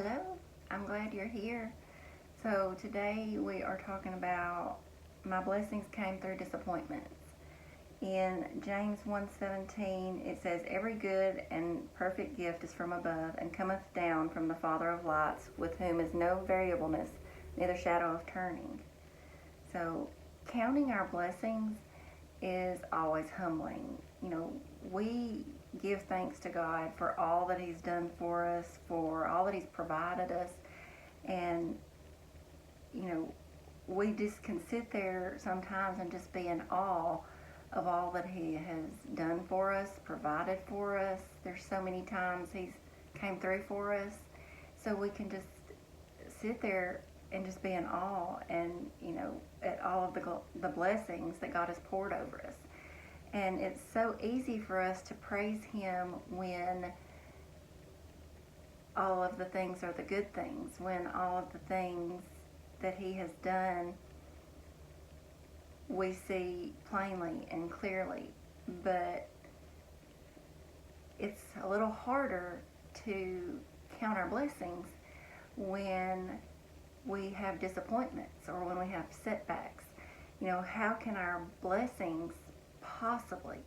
Hello, I'm glad you're here. So, today we are talking about my blessings came through disappointments. In James 1:17, it says, "Every good and perfect gift is from above and cometh down from the Father of lights, with whom is no variableness, neither shadow of turning." So, counting our blessings is always humbling. We give thanks to God for all that He's done for us, for all that He's provided us, and we just can sit there sometimes and just be in awe of all that He has done for us, provided for us. There's so many times He's came through for us, so we can just sit there and just be in awe, and at all of the blessings that God has poured over us. And it's so easy for us to praise Him when all of the things are the good things, when all of the things that He has done we see plainly and clearly. But it's a little harder to count our blessings when we have disappointments or when we have setbacks. How can our blessings possibly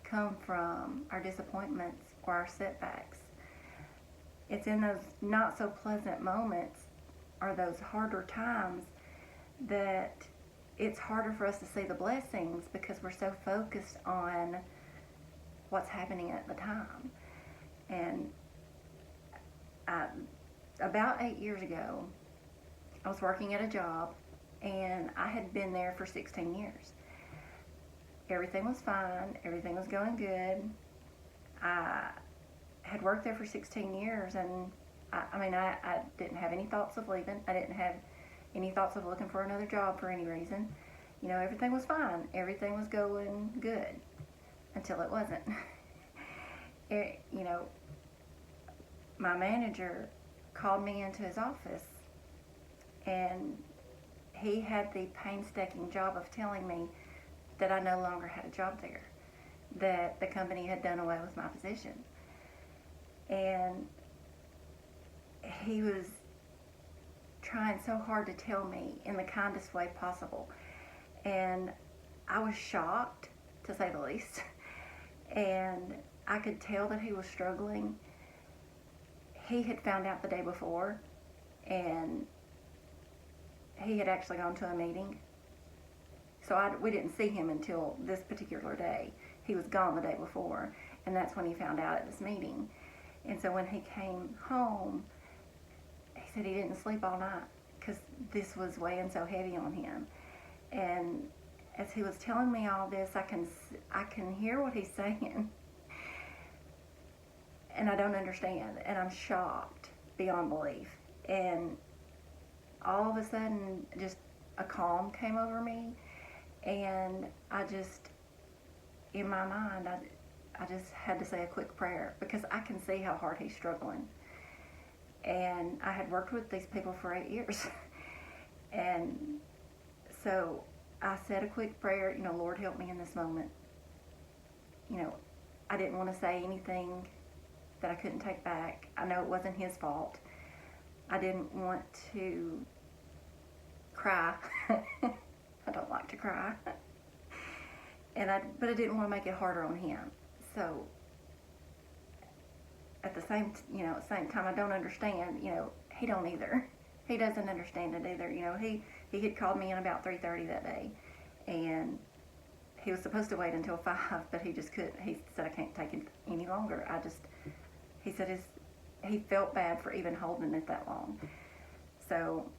come from our disappointments or our setbacks? It's in those not so pleasant moments or those harder times that it's harder for us to see the blessings because we're so focused on what's happening at the time. And about 8 years ago, I was working at a job, and I had been there for 16 years. Everything was fine. Everything was going good. I had worked there for 16 years, and I didn't have any thoughts of leaving. I didn't have any thoughts of looking for another job for any reason. Everything was fine. Everything was going good until it wasn't. My manager called me into his office, and he had the painstaking job of telling me that I no longer had a job there, that the company had done away with my position. And he was trying so hard to tell me in the kindest way possible. And I was shocked, to say the least. And I could tell that he was struggling. He had found out the day before, and he had actually gone to a meeting. So we didn't see him until this particular day. He was gone the day before, and that's when he found out at this meeting. And so when he came home, he said he didn't sleep all night because this was weighing so heavy on him. And as he was telling me all this, I can hear what he's saying, and I don't understand, and I'm shocked beyond belief. And all of a sudden, just a calm came over me, and in my mind, I just had to say a quick prayer because I can see how hard he's struggling. And I had worked with these people for 8 years. And so I said a quick prayer, Lord, help me in this moment. I didn't want to say anything that I couldn't take back. I know it wasn't his fault. I didn't want to cry. I don't like to cry. But I didn't want to make it harder on him. So at the same time, I don't understand. He don't either. He doesn't understand it either. He had called me in about 3:30 that day, and he was supposed to wait until 5, but he just couldn't. He said, "I can't take it any longer." He said he felt bad for even holding it that long. So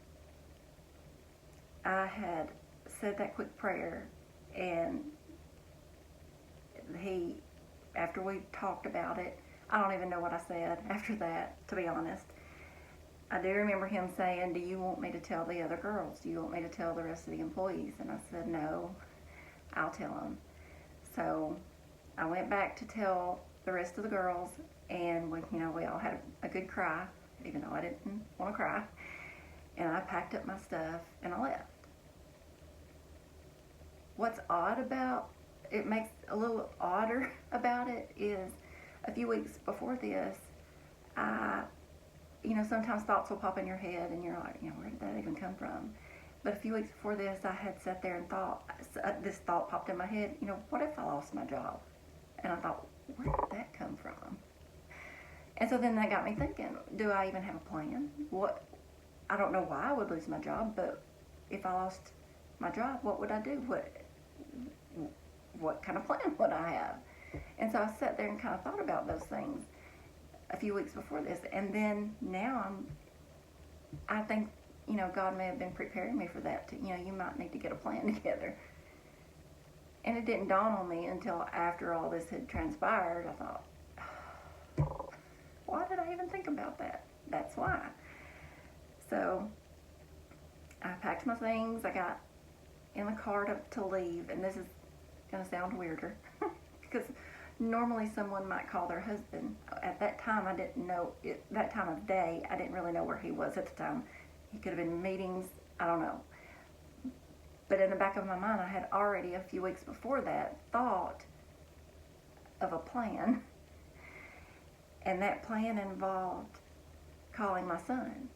I had said that quick prayer, and after we talked about it, I don't even know what I said after that, to be honest. I do remember him saying, "Do you want me to tell the other girls? Do you want me to tell the rest of the employees?" And I said, "No, I'll tell them." So I went back to tell the rest of the girls, and we all had a good cry, even though I didn't want to cry. And I packed up my stuff and I left. What's odd about it, makes a little odder about it, is a few weeks before this, I sometimes thoughts will pop in your head and you're like, where did that even come from? But a few weeks before this, I had sat there and thought, this thought popped in my head, what if I lost my job? And I thought, where did that come from? And so then that got me thinking, do I even have a plan? I don't know why I would lose my job, but if I lost my job, what would I do? What kind of plan would I have? And so I sat there and kind of thought about those things a few weeks before this. And then now I think, God may have been preparing me for that. You might need to get a plan together. And it didn't dawn on me until after all this had transpired. I thought, why did I even think about that? That's why. So I packed my things. I got in the car to leave. And this is going to sound weirder because normally someone might call their husband. At that time, I didn't know it. That time of day, I didn't really know where he was at the time. He could have been in meetings. I don't know. But in the back of my mind, I had already a few weeks before that thought of a plan. And that plan involved calling my son.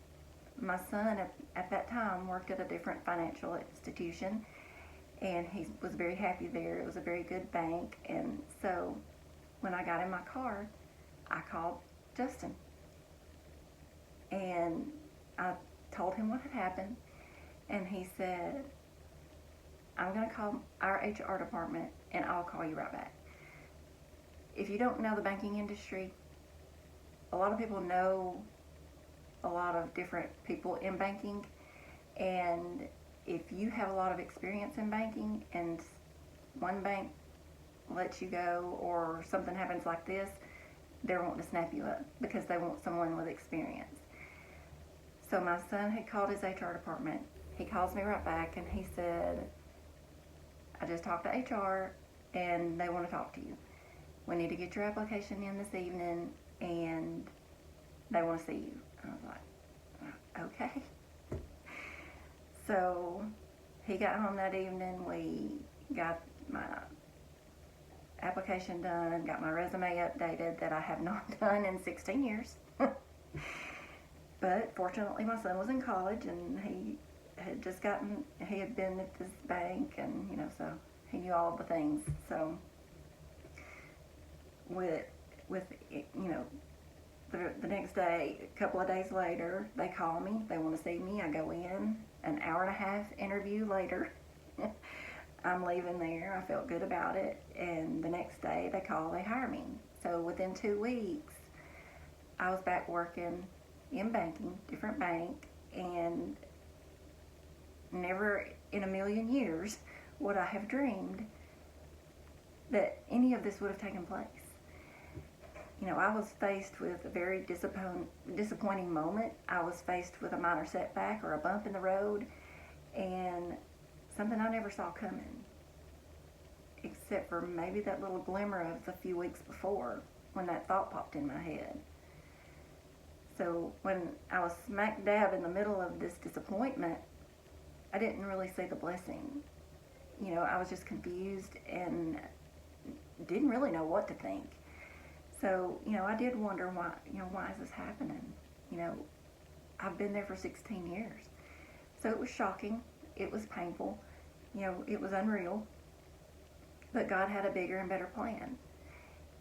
My son at that time worked at a different financial institution, and he was very happy there. It was a very good bank. And so when I got in my car, I called Justin. And I told him what had happened, and he said, I'm going to call our HR department, and I'll call you right back. If you don't know the banking industry, a lot of people know a lot of different people in banking, and if you have a lot of experience in banking and one bank lets you go or something happens like this, they're wanting to snap you up because they want someone with experience. So my son had called his HR department. He calls me right back and he said, I just talked to HR and they want to talk to you. We need to get your application in this evening and they want to see you. I was like, okay. So he got home that evening. We got my application done, got my resume updated that I have not done in 16 years. But fortunately my son was in college and he had been at this bank and, so he knew all the things. So with the next day, a couple of days later, they call me, they want to see me. I go in, an hour and a half interview later. I'm leaving there. I felt good about it. And the next day they call, they hire me. So within 2 weeks, I was back working in banking, different bank, and never in a million years would I have dreamed that any of this would have taken place. I was faced with a very disappointing moment. I was faced with a minor setback or a bump in the road, and something I never saw coming, except for maybe that little glimmer of the few weeks before when that thought popped in my head. So when I was smack dab in the middle of this disappointment, I didn't really see the blessing. I was just confused and didn't really know what to think. So, I did wonder why is this happening? I've been there for 16 years. So it was shocking. It was painful. It was unreal. But God had a bigger and better plan.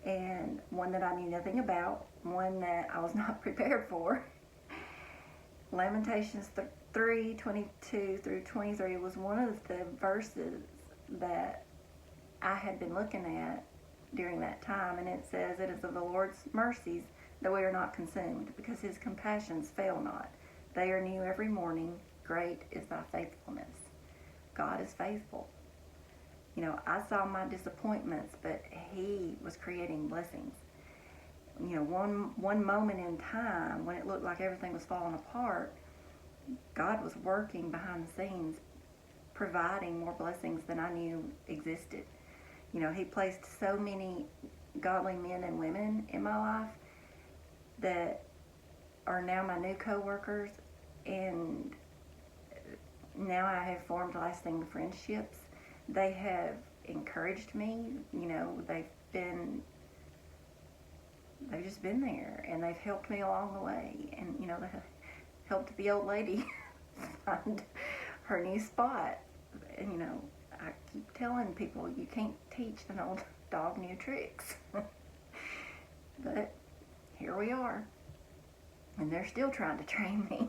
And one that I knew nothing about, one that I was not prepared for. Lamentations 3:22 through 23 was one of the verses that I had been looking at during that time, and it says, it is of the Lord's mercies that we are not consumed, because his compassions fail not. They are new every morning. Great is thy faithfulness. God is faithful. I saw my disappointments, but he was creating blessings. One moment in time when it looked like everything was falling apart, God was working behind the scenes, providing more blessings than I knew existed. He placed so many godly men and women in my life that are now my new co-workers, and now I have formed lasting friendships. They have encouraged me. They've been they've just been there, and they've helped me along the way. And, you know, they helped the old lady find her new spot. And, you know, I keep telling people you can't teach an old dog new tricks. But here we are. And they're still trying to train me.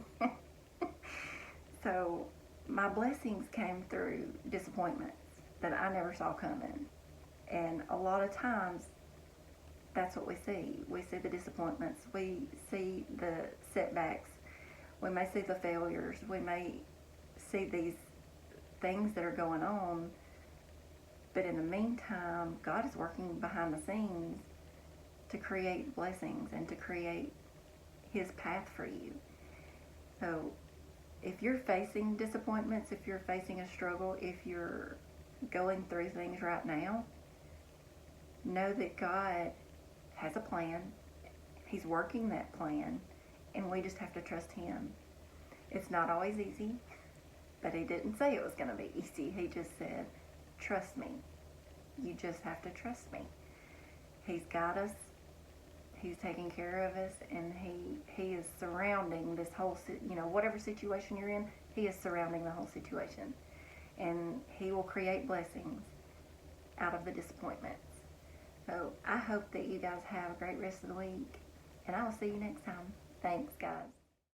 So my blessings came through disappointments that I never saw coming. And a lot of times, that's what we see. We see the disappointments. We see the setbacks. We may see the failures. We may see these things that are going on. But in the meantime, God is working behind the scenes to create blessings and to create His path for you. So if you're facing disappointments, if you're facing a struggle, if you're going through things right now, know that God has a plan. He's working that plan, and we just have to trust Him. It's not always easy, but He didn't say it was going to be easy. He just said, trust me. You just have to trust me. He's got us. He's taking care of us, and he is surrounding this whole, whatever situation you're in, He is surrounding the whole situation. And He will create blessings out of the disappointments. So I hope that you guys have a great rest of the week, and I will see you next time. Thanks, guys.